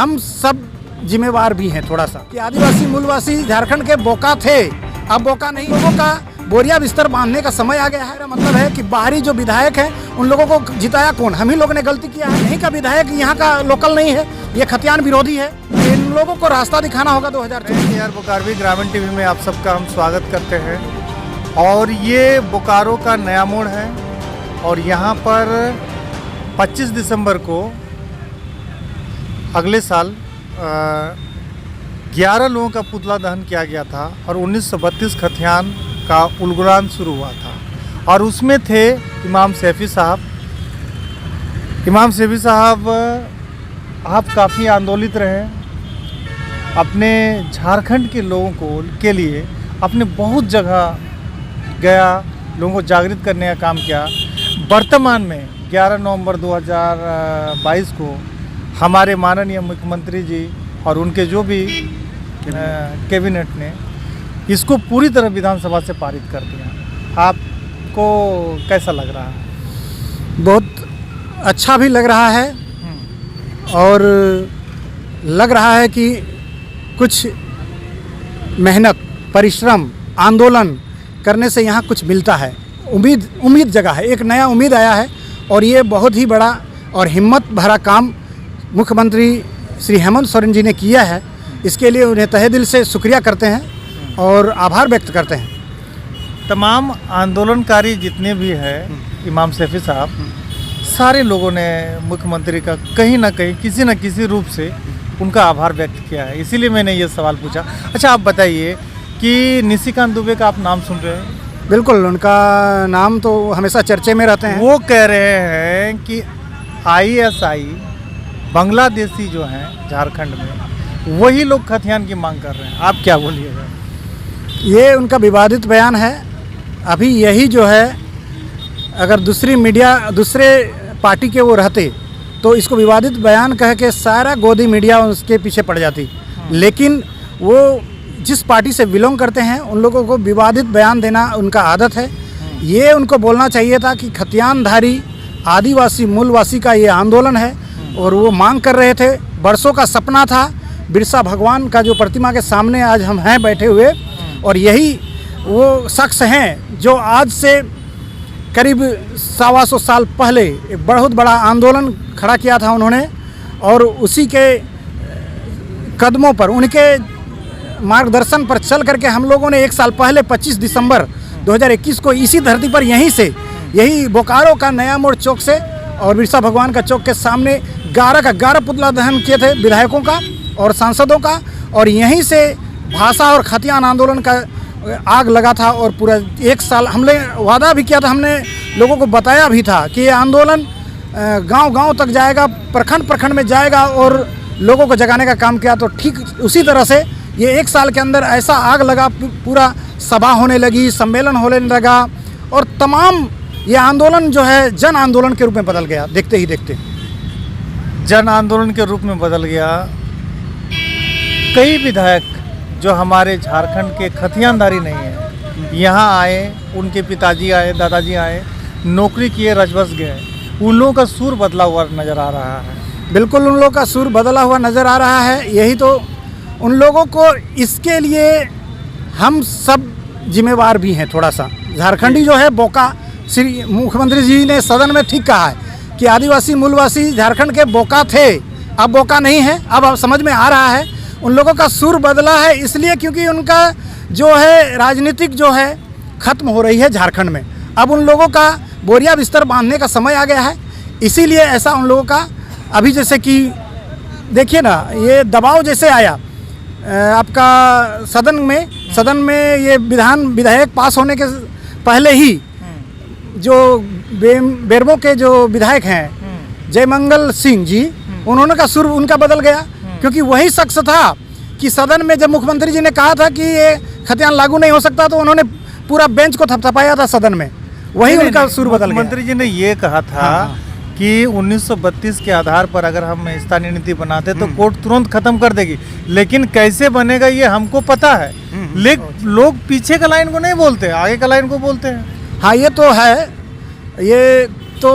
हम सब जिम्मेवार भी हैं थोड़ा सा कि आदिवासी मूलवासी झारखंड के बोका थे, अब बोका नहीं। लोगों का बोरिया बिस्तर बांधने का समय आ गया है। मतलब है कि बाहरी जो विधायक हैं उन लोगों को जिताया कौन? हम ही लोगों ने गलती किया है। यहीं का विधायक यहाँ का लोकल नहीं है, ये खतियान विरोधी है। इन लोगों को रास्ता दिखाना होगा 2024। बोकारो ग्रामीण टीवी में आप सबका हम स्वागत करते हैं। और ये बोकारो का नया मोड़ है और यहाँ पर 25 दिसंबर को अगले साल 11 लोगों का पुतला दहन किया गया था और 1932 खतियान का उलगुलान शुरू हुआ था और उसमें थे इमाम सैफी साहब। इमाम सैफी साहब आप काफ़ी आंदोलित रहे, अपने झारखंड के लोगों के लिए अपने बहुत जगह गया, लोगों को जागृत करने का काम किया। वर्तमान में 11 नवंबर 2022 को हमारे माननीय मुख्यमंत्री जी और उनके जो भी कैबिनेट ने इसको पूरी तरह विधानसभा से पारित कर दिया। आपको कैसा लग रहा है? बहुत अच्छा भी लग रहा है और लग रहा है कि कुछ मेहनत, परिश्रम, आंदोलन करने से यहाँ कुछ मिलता है। उम्मीद जगह है, एक नया उम्मीद आया है और ये बहुत ही बड़ा और हिम्मत भरा काम मुख्यमंत्री श्री हेमंत सोरेन जी ने किया है। इसके लिए उन्हें तहे दिल से शुक्रिया करते हैं और आभार व्यक्त करते हैं। तमाम आंदोलनकारी जितने भी हैं इमाम सैफी साहब, सारे लोगों ने मुख्यमंत्री का कहीं ना कहीं किसी न किसी रूप से उनका आभार व्यक्त किया है। इसीलिए मैंने ये सवाल पूछा। अच्छा, आप बताइए कि निशिकांत दुबे का आप नाम सुन रहे हैं? बिल्कुल, उनका नाम तो हमेशा चर्चे में रहते हैं। वो कह रहे हैं कि ISI बांग्लादेशी जो हैं झारखंड में, वही लोग खतियान की मांग कर रहे हैं। आप क्या बोलिएगा? ये उनका विवादित बयान है। अभी यही जो है, अगर दूसरे पार्टी के वो रहते तो इसको विवादित बयान कह के सारा गोदी मीडिया उसके पीछे पड़ जाती। लेकिन वो जिस पार्टी से बिलोंग करते हैं उन लोगों को विवादित बयान देना उनका आदत है। ये उनको बोलना चाहिए था कि खतियानधारी आदिवासी मूलवासी का ये आंदोलन है और वो मांग कर रहे थे। बरसों का सपना था। बिरसा भगवान का जो प्रतिमा के सामने आज हम हैं बैठे हुए, और यही वो शख्स हैं जो आज से करीब 125 साल पहले एक बहुत बड़ा आंदोलन खड़ा किया था उन्होंने। और उसी के कदमों पर, उनके मार्गदर्शन पर चल करके हम लोगों ने 1 साल पहले 25 दिसंबर 2021 को इसी धरती पर यही बोकारो का नया मोड़ चौक से और बिरसा भगवान का चौक के सामने 11 का 11 पुतला दहन किए थे विधायकों का और सांसदों का। और यहीं से भाषा और खतियान आंदोलन का आग लगा था और पूरा 1 साल हमने वादा भी किया था, हमने लोगों को बताया भी था कि ये आंदोलन गांव-गांव तक जाएगा, प्रखंड में जाएगा और लोगों को जगाने का काम किया। तो ठीक उसी तरह से ये 1 साल के अंदर ऐसा आग लगा, पूरा सभा होने लगी, सम्मेलन होने लगा और तमाम ये आंदोलन जो है जन आंदोलन के रूप में बदल गया। देखते ही देखते जन आंदोलन के रूप में बदल गया। कई विधायक जो हमारे झारखंड के खतियानधारी नहीं हैं यहाँ आए, उनके पिताजी आए, दादाजी आए, नौकरी किए, रजबस गए। उन लोगों का सुर बदला हुआ नज़र आ रहा है। बिल्कुल, उन लोगों का सुर बदला हुआ नज़र आ रहा है। यही तो उन लोगों को, इसके लिए हम सब जिम्मेवार भी हैं थोड़ा सा। झारखंडी जो है बोका, श्री मुख्यमंत्री जी ने सदन में ठीक कहा है कि आदिवासी मूलवासी झारखंड के बोका थे, अब बोका नहीं है। अब समझ में आ रहा है उन लोगों का सुर बदला है, इसलिए क्योंकि उनका जो है राजनीतिक जो है ख़त्म हो रही है झारखंड में। अब उन लोगों का बोरिया बिस्तर बांधने का समय आ गया है, इसीलिए ऐसा उन लोगों का अभी जैसे कि देखिए ना, ये दबाव जैसे आया आपका सदन में ये विधायक पास होने के पहले ही जो बेरमो के जो विधायक हैं जयमंगल सिंह जी, उन्होंने का सुर उनका बदल गया। क्योंकि वही शख्स था कि सदन में जब मुख्यमंत्री जी ने कहा था कि ये खतियान लागू नहीं हो सकता तो उन्होंने पूरा बेंच को थपथपाया था सदन में। वही उनका सुर बदल गया। मुख्यमंत्री जी ने ये कहा था कि 1932 के आधार पर अगर हम स्थानीय नीति बनाते तो कोर्ट तुरंत खत्म कर देगी, लेकिन कैसे बनेगा ये हमको पता है। लेकिन लोग पीछे का लाइन को नहीं बोलते, आगे का लाइन को बोलते हैं। हाँ, ये तो है। ये तो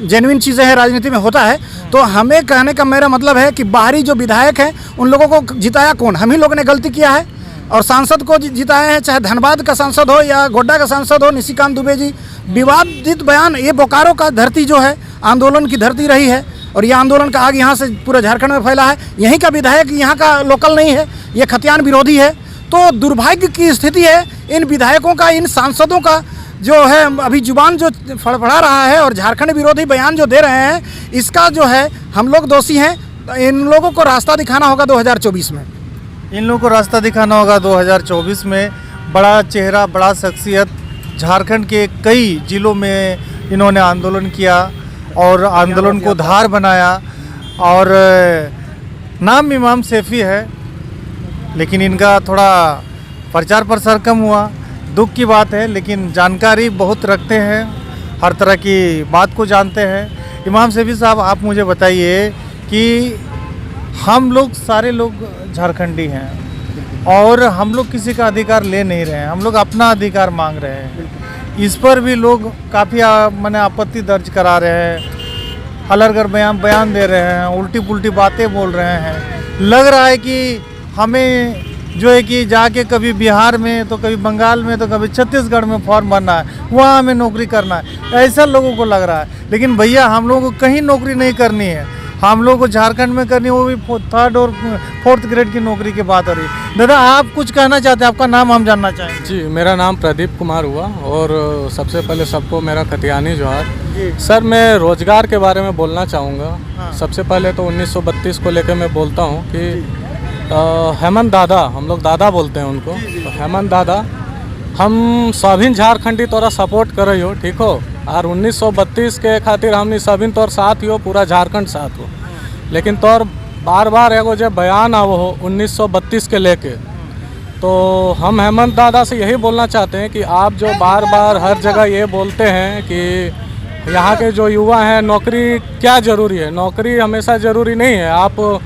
जेन्युइन चीज़ें हैं, राजनीति में होता है। तो हमें कहने का मेरा मतलब है कि बाहरी जो विधायक हैं उन लोगों को जिताया कौन? हम ही लोगों ने गलती किया है। और सांसद को जिताए हैं, चाहे धनबाद का सांसद हो या गोड्डा का सांसद हो, निशिकांत दुबे जी। विवादित बयान, ये बोकारो का धरती जो है आंदोलन की धरती रही है और ये आंदोलन का आग यहाँ से पूरे झारखंड में फैला है। यहीं का विधायक यहाँ का लोकल नहीं है, ये खतियान विरोधी है। तो दुर्भाग्य की स्थिति है इन विधायकों का, इन सांसदों का जो है अभी जुबान जो फड़फड़ा रहा है और झारखंड विरोधी बयान जो दे रहे हैं, इसका जो है हम लोग दोषी हैं। इन लोगों को रास्ता दिखाना होगा 2024 में। इन लोगों को रास्ता दिखाना होगा 2024 में। बड़ा चेहरा, बड़ा शख्सियत, झारखंड के कई जिलों में इन्होंने आंदोलन किया और आंदोलन को धार बनाया। और नाम इमाम सैफी है, लेकिन इनका थोड़ा प्रचार प्रसार कम हुआ। दुख की बात है, लेकिन जानकारी बहुत रखते हैं, हर तरह की बात को जानते हैं। इमाम सैफी साहब, आप मुझे बताइए कि हम लोग सारे लोग झारखंडी हैं और हम लोग किसी का अधिकार ले नहीं रहे हैं, हम लोग अपना अधिकार मांग रहे हैं। इस पर भी लोग काफ़ी मैंने आपत्ति दर्ज करा रहे हैं, अलग बयान दे रहे हैं, उल्टी पुल्टी बातें बोल रहे हैं। लग रहा है कि हमें जो है कि जाके कभी बिहार में तो कभी बंगाल में तो कभी छत्तीसगढ़ में फॉर्म भरना है, वहाँ हमें नौकरी करना है, ऐसा लोगों को लग रहा है। लेकिन भैया, हम लोगों को कहीं नौकरी नहीं करनी है, हम लोगों को झारखंड में करनी है, वो भी 3rd और 4th ग्रेड की नौकरी की बात हो रही है। दादा, आप कुछ कहना चाहते हैं? आपका नाम हम जानना चाहेंगे। जी, मेरा नाम प्रदीप कुमार हुआ और सबसे पहले सबको मेरा खतियानी जोहार। सर, मैं रोजगार के बारे में बोलना चाहूँगा। हाँ। सबसे पहले तो 1932 को लेकर मैं बोलता हूँ कि हेमंत दादा, हम लोग दादा बोलते हैं उनको, तो हेमंत दादा, हम सभी झारखंडी तोरा सपोर्ट करे हो, ठीक हो। और 1932 के खातिर हमने सभी तोर साथ हो, पूरा झारखंड साथ हो। लेकिन तोर बार बार एगो जब बयान आवो हो 1932 के लेके, तो हम हेमंत दादा से यही बोलना चाहते हैं कि आप जो बार बार हर जगह ये बोलते हैं कि यहाँ के जो युवा हैं, नौकरी क्या ज़रूरी है? नौकरी हमेशा ज़रूरी नहीं है। आप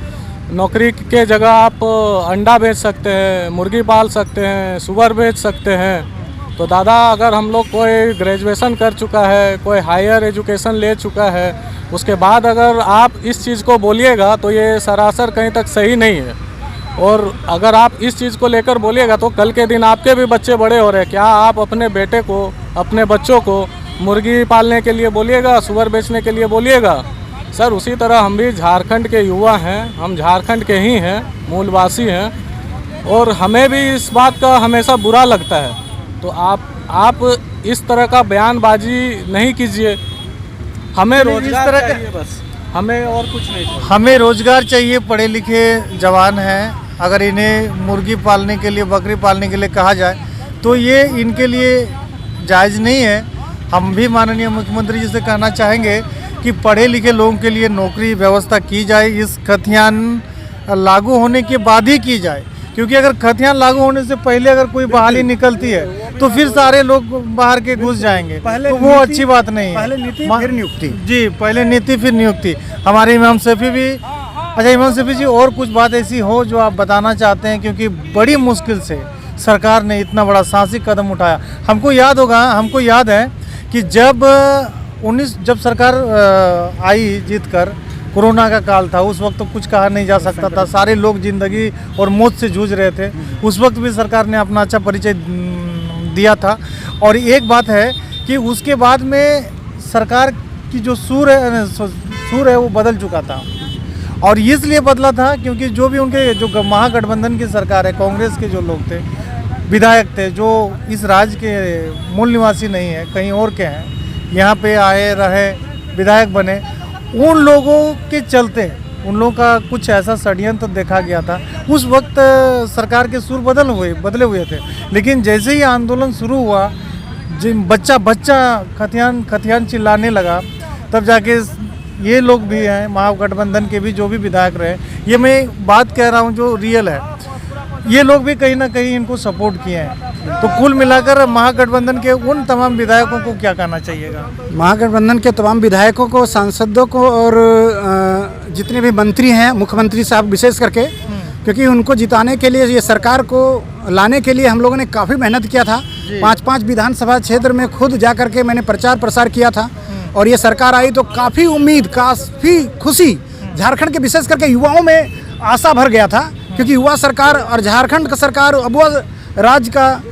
नौकरी के जगह आप अंडा बेच सकते हैं, मुर्गी पाल सकते हैं, सुअर बेच सकते हैं। तो दादा, अगर हम लोग कोई ग्रेजुएशन कर चुका है, कोई हायर एजुकेशन ले चुका है, उसके बाद अगर आप इस चीज़ को बोलिएगा तो ये सरासर कहीं तक सही नहीं है। और अगर आप इस चीज़ को लेकर बोलिएगा तो कल के दिन आपके भी बच्चे बड़े हो रहे हैं, क्या आप अपने बेटे को, अपने बच्चों को मुर्गी पालने के लिए बोलिएगा, सुअर बेचने के लिए बोलिएगा? सर, उसी तरह हम भी झारखंड के युवा हैं, हम झारखंड के ही हैं, मूलवासी हैं, और हमें भी इस बात का हमेशा बुरा लगता है। तो आप इस तरह का बयानबाजी नहीं कीजिए। हमें रोजगार चाहिए, बस हमें और कुछ नहीं चाहिए। हमें रोजगार चाहिए। पढ़े लिखे जवान हैं, अगर इन्हें मुर्गी पालने के लिए, बकरी पालने के लिए कहा जाए तो ये इनके लिए जायज़ नहीं है। हम भी माननीय मुख्यमंत्री जी से कहना चाहेंगे कि पढ़े लिखे लोगों के लिए नौकरी व्यवस्था की जाए, इस खतियान लागू होने के बाद ही की जाए। क्योंकि अगर खतियान लागू होने से पहले अगर कोई बहाली निकलती है तो फिर सारे लोग बाहर के घुस जाएंगे, तो वो अच्छी बात नहीं है। पहले नीति फिर नियुक्ति। जी, पहले नीति फिर नियुक्ति। हमारे इमाम सैफी भी। अच्छा इमाम सैफी जी, और कुछ बात ऐसी हो जो आप बताना चाहते हैं? क्योंकि बड़ी मुश्किल से सरकार ने इतना बड़ा साहसिक कदम उठाया। हमको याद है कि जब सरकार आई जीत कर, कोरोना का काल था, उस वक्त तो कुछ कहा नहीं जा सकता था, सारे लोग जिंदगी और मौत से जूझ रहे थे। उस वक्त भी सरकार ने अपना अच्छा परिचय दिया था। और एक बात है कि उसके बाद में सरकार की जो सूर है वो बदल चुका था। और इसलिए बदला था क्योंकि जो भी उनके जो महागठबंधन की सरकार है, कांग्रेस के जो लोग थे, विधायक थे, जो इस राज्य के मूल निवासी नहीं है, कहीं और के हैं, यहाँ पे आए रहे, विधायक बने, उन लोगों के चलते उन लोगों का कुछ ऐसा षड्यंत्र देखा गया था। उस वक्त सरकार के सुर बदले हुए थे। लेकिन जैसे ही आंदोलन शुरू हुआ, जिन बच्चा खतियान चिल्लाने लगा, तब जाके ये लोग भी हैं, महागठबंधन के भी जो भी विधायक रहे, ये मैं बात कह रहा हूँ जो रियल है, ये लोग भी कहीं ना कहीं इनको सपोर्ट किए हैं। तो कुल मिलाकर महागठबंधन के उन तमाम विधायकों को क्या कहना चाहिएगा? महागठबंधन के तमाम विधायकों को, सांसदों को और जितने भी मंत्री हैं, मुख्यमंत्री साहब विशेष करके, क्योंकि उनको जिताने के लिए, ये सरकार को लाने के लिए हम लोगों ने काफ़ी मेहनत किया था। 5-5 विधानसभा क्षेत्र में खुद जा करके मैंने प्रचार प्रसार किया था। और ये सरकार आई तो काफ़ी उम्मीद, काफ़ी खुशी झारखंड के विशेष करके युवाओं में आशा भर गया था, क्योंकि युवा सरकार और झारखंड का सरकार अब वो राज्य का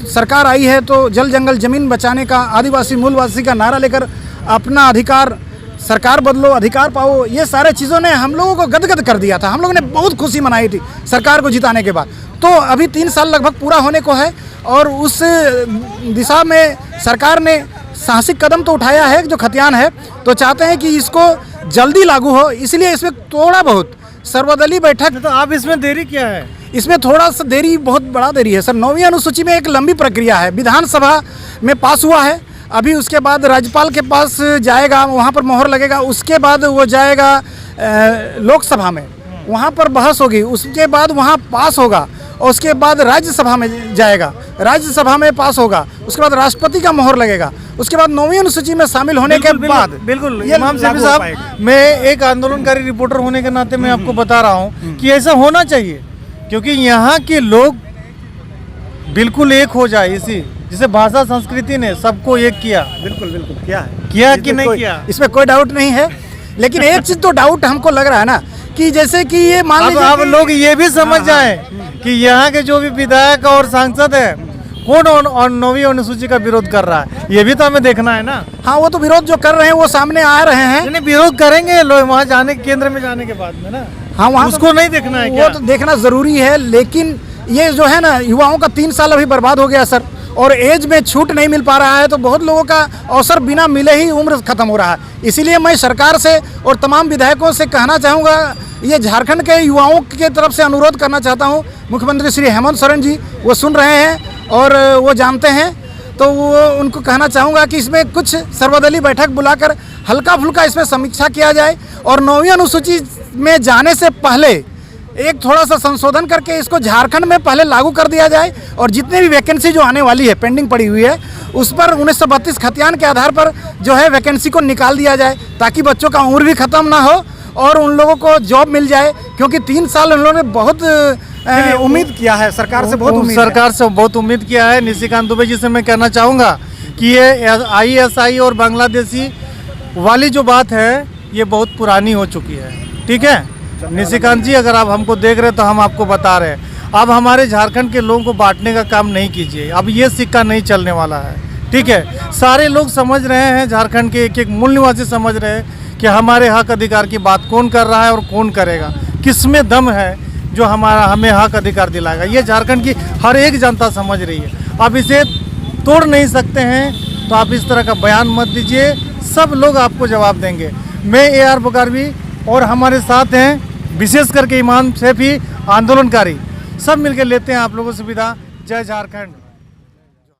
सरकार आई है तो जल जंगल ज़मीन बचाने का, आदिवासी मूलवासी का नारा लेकर अपना अधिकार, सरकार बदलो अधिकार पाओ, ये सारे चीज़ों ने हम लोगों को गदगद कर दिया था। हम लोगों ने बहुत खुशी मनाई थी सरकार को जिताने के बाद। तो अभी 3 साल लगभग पूरा होने को है और उस दिशा में सरकार ने साहसिक कदम तो उठाया है जो खतियान है, तो चाहते हैं कि इसको जल्दी लागू हो, इसलिए इसमें थोड़ा बहुत सर्वदलीय बैठक। तो आप इसमें देरी क्या है? इसमें थोड़ा सा देरी, बहुत बड़ा देरी है सर। 9वीं अनुसूची में एक लंबी प्रक्रिया है, विधानसभा में पास हुआ है, अभी उसके बाद राज्यपाल के पास जाएगा, वहाँ पर मोहर लगेगा, उसके बाद वो जाएगा लोकसभा में, वहाँ पर बहस होगी, उसके बाद वहाँ पास होगा और उसके बाद राज्यसभा में जाएगा, राज्यसभा में पास होगा, उसके बाद राष्ट्रपति का मोहर लगेगा, उसके बाद 9वीं अनुसूची में शामिल होने के बाद बिल्कुल इमाम सैफी साहब, मैं एक आंदोलनकारी रिपोर्टर होने के नाते मैं आपको बता रहा हूँ कि ऐसा होना चाहिए, क्योंकि यहाँ के लोग बिल्कुल एक हो जाए। इसी जिसे भाषा संस्कृति ने सबको एक किया। बिल्कुल बिल्कुल किया कि नहीं किया, इसमें कोई डाउट नहीं है, लेकिन एक चीज तो डाउट हमको लग रहा है ना कि जैसे कि ये मान लीजिए अब लोग ये भी समझ जाए कि यहाँ के जो भी विधायक और सांसद है कौन और 9वीं अनुसूची का विरोध कर रहा है, ये भी तो हमें देखना है ना। हाँ, वो तो विरोध जो कर रहे हैं वो सामने आ रहे हैं। नहीं, विरोध करेंगे लोग वहाँ जाने, केंद्र में जाने के बाद में ना। हाँ, वहाँ उसको नहीं देखना है क्या? वो तो देखना जरूरी है, लेकिन ये जो है ना, युवाओं का 3 साल अभी बर्बाद हो गया सर, और एज में छूट नहीं मिल पा रहा है, तो बहुत लोगों का अवसर बिना मिले ही उम्र खत्म हो रहा है। इसीलिए मैं सरकार से और तमाम विधायकों से कहना चाहूँगा, ये झारखंड के युवाओं के तरफ से अनुरोध करना चाहता हूँ, मुख्यमंत्री श्री हेमंत सोरेन जी वो सुन रहे हैं और वो जानते हैं, तो वो उनको कहना चाहूँगा कि इसमें कुछ सर्वदलीय बैठक बुलाकर हल्का फुल्का इसमें समीक्षा किया जाए और 9वीं अनुसूची में जाने से पहले एक थोड़ा सा संशोधन करके इसको झारखंड में पहले लागू कर दिया जाए, और जितने भी वैकेंसी जो आने वाली है, पेंडिंग पड़ी हुई है, उस पर 1932 खतियान के आधार पर जो है वैकेंसी को निकाल दिया जाए, ताकि बच्चों का उम्र भी ख़त्म ना हो और उन लोगों को जॉब मिल जाए, क्योंकि 3 साल उन लोगों ने बहुत उम्मीद किया है सरकार से, बहुत उम्मीद किया है। निशिकांत दुबे जी से मैं कहना चाहूँगा कि ये ISI और बांग्लादेशी वाली जो बात है ये बहुत पुरानी हो चुकी है। ठीक है निशिकांत जी, अगर आप हमको देख रहे हैं तो हम आपको बता रहे हैं, अब हमारे झारखंड के लोगों को बांटने का काम नहीं कीजिए, अब ये सिक्का नहीं चलने वाला है। ठीक है, सारे लोग समझ रहे हैं, झारखंड के एक एक मूल निवासी समझ रहे हैं कि हमारे हक अधिकार की बात कौन कर रहा है और कौन करेगा, किसमें दम है जो हमें हक अधिकार दिलाएगा। ये झारखंड की हर एक जनता समझ रही है। अब इसे तोड़ नहीं सकते हैं तो आप इस तरह का बयान मत दीजिए, सब लोग आपको जवाब देंगे। मैं AR बुकारवी और हमारे साथ हैं विशेष करके इमाम सैफी आंदोलनकारी, सब मिलकर लेते हैं आप लोगों से विदा। जय झारखंड।